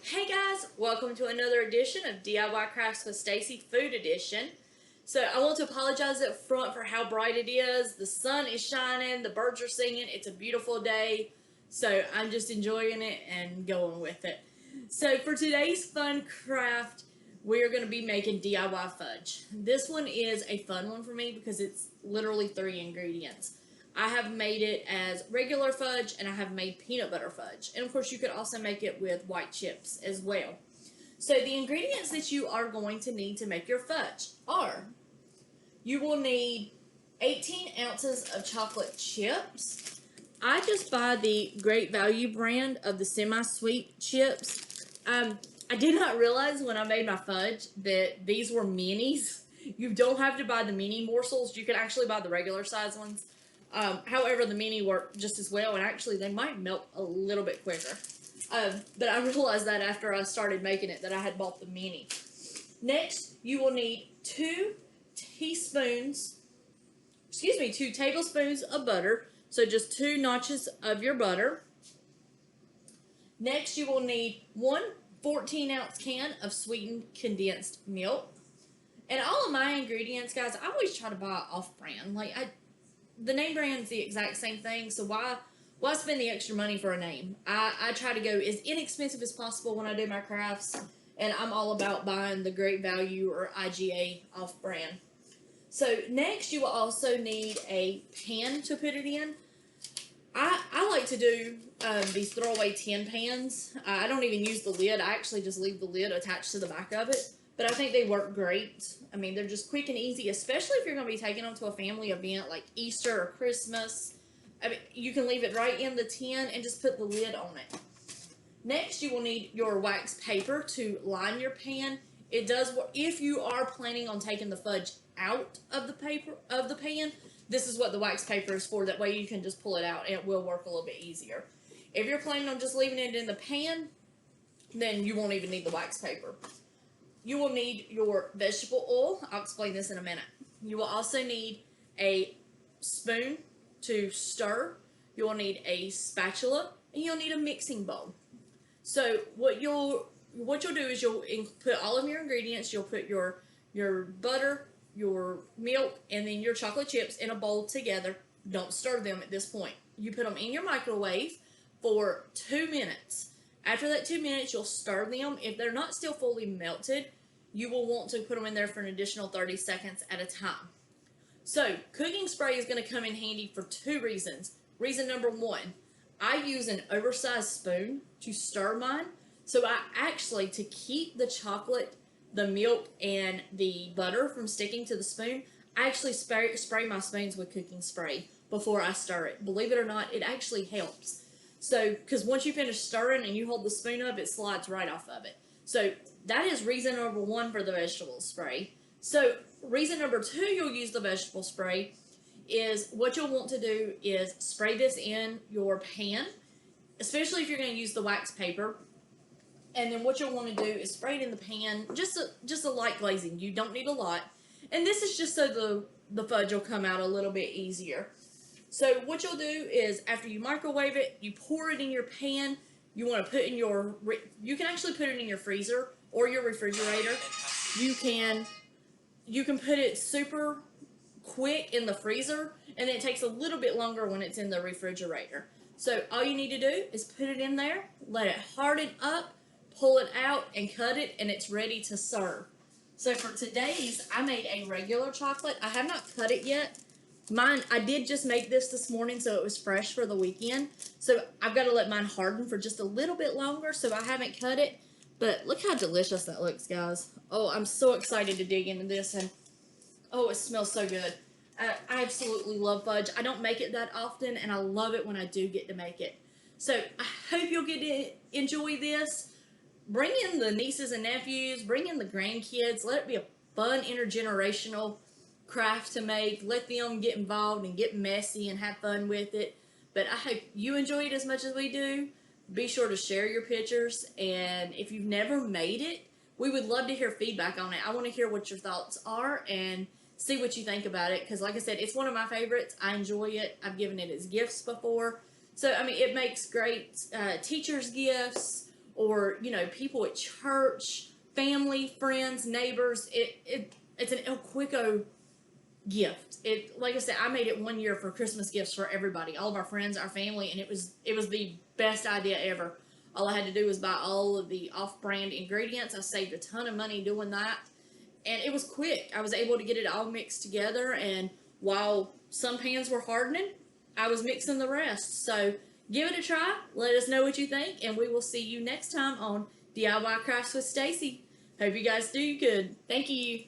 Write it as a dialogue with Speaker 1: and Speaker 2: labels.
Speaker 1: Hey guys, welcome to another edition of DIY Crafts with Stacey Food Edition. So I want to apologize up front for how bright it is. The sun is shining, the birds are singing, it's a beautiful day. So I'm just enjoying it and going with it. So for today's fun craft, we're going to be making DIY fudge. This one is a fun one for me because it's literally 3 ingredients. I have made it as regular fudge and I have made peanut butter fudge. And of course you could also make it with white chips as well. So the ingredients that you are going to need to make your fudge are, you will need 18 ounces of chocolate chips. I just buy the Great Value brand of the semi-sweet chips. I did not realize when I made my fudge that these were minis. You don't have to buy the mini morsels. You can actually buy the regular size ones. However, the mini work just as well, and actually they might melt a little bit quicker. But I realized that after I started making it that I had bought the mini. Next, you will need 2 tablespoons of butter. So just 2 notches of your butter. Next, you will need 1 14-ounce can of sweetened condensed milk. And all of my ingredients, guys, I always try to buy off-brand. The name brand's the exact same thing, so why spend the extra money for a name? I try to go as inexpensive as possible when I do my crafts, and I'm all about buying the Great Value or IGA off-brand. So next, you will also need a pan to put it in. I like to do these throwaway tin pans. I don't even use the lid. I actually just leave the lid attached to the back of it. But I think they work great. I mean, they're just quick and easy, especially if you're going to be taking them to a family event like Easter or Christmas. I mean, you can leave it right in the tin and just put the lid on it. Next, you will need your wax paper to line your pan. It does work. If you are planning on taking the fudge out of the pan, this is what the wax paper is for. That way you can just pull it out and it will work a little bit easier. If you're planning on just leaving it in the pan, then you won't even need the wax paper. You will need your vegetable oil. I'll explain this in a minute. You will also need a spoon to stir. You will need a spatula, and you'll need a mixing bowl. So what you'll do is you'll put all of your ingredients. You'll put your butter, your milk, and then your chocolate chips in a bowl together. Don't stir them at this point. You put them in your microwave for 2 minutes. After that 2 minutes, you'll stir them. If they're not still fully melted, you will want to put them in there for an additional 30 seconds at a time. So, cooking spray is going to come in handy for 2 reasons. Reason number 1, I use an oversized spoon to stir mine. So I actually, to keep the chocolate, the milk, and the butter from sticking to the spoon, I actually spray my spoons with cooking spray before I stir it. Believe it or not, it actually helps. So, because once you finish stirring and you hold the spoon up, it slides right off of it. So, that is reason number 1 for the vegetable spray. So, reason number 2 you'll use the vegetable spray is what you'll want to do is spray this in your pan, especially if you're going to use the wax paper. And then what you'll want to do is spray it in the pan, just a light glazing. You don't need a lot. And this is just so the fudge will come out a little bit easier. So what you'll do is after you microwave it, you pour it in your pan. You want to put in you can actually put it in your freezer or your refrigerator. You can put it super quick in the freezer, and then it takes a little bit longer when it's in the refrigerator. So all you need to do is put it in there, let it harden up, pull it out, and cut it, and it's ready to serve. So for today's, I made a regular chocolate. I have not cut it yet. Mine, I did just make this morning, so it was fresh for the weekend. So I've got to let mine harden for just a little bit longer, so I haven't cut it. But look how delicious that looks, guys. Oh, I'm so excited to dig into this, and oh, it smells so good. I absolutely love fudge. I don't make it that often, and I love it when I do get to make it. So I hope you'll get to enjoy this. Bring in the nieces and nephews. Bring in the grandkids. Let it be a fun, intergenerational craft to make. Let them get involved and get messy and have fun with it. But I hope you enjoy it as much as we do. Be sure to share your pictures, and if you've never made it, we would love to hear feedback on it. I want to hear what your thoughts are and see what you think about it, because like I said, it's one of my favorites. I enjoy it. I've given it as gifts before. So, I mean, it makes great teacher's gifts or, you know, people at church, family, friends, neighbors. It's an El Quico gift. It, like I said, I made it one year for Christmas gifts for everybody, all of our friends, our family, and it was the best idea ever. All I had to do was buy all of the off-brand ingredients. I saved a ton of money doing that, and it was quick. I was able to get it all mixed together, and while some pans were hardening, I was mixing the rest. So give it a try. Let us know what you think, and we will see you next time on DIY Crafts with Stacey. Hope you guys do good. Thank you.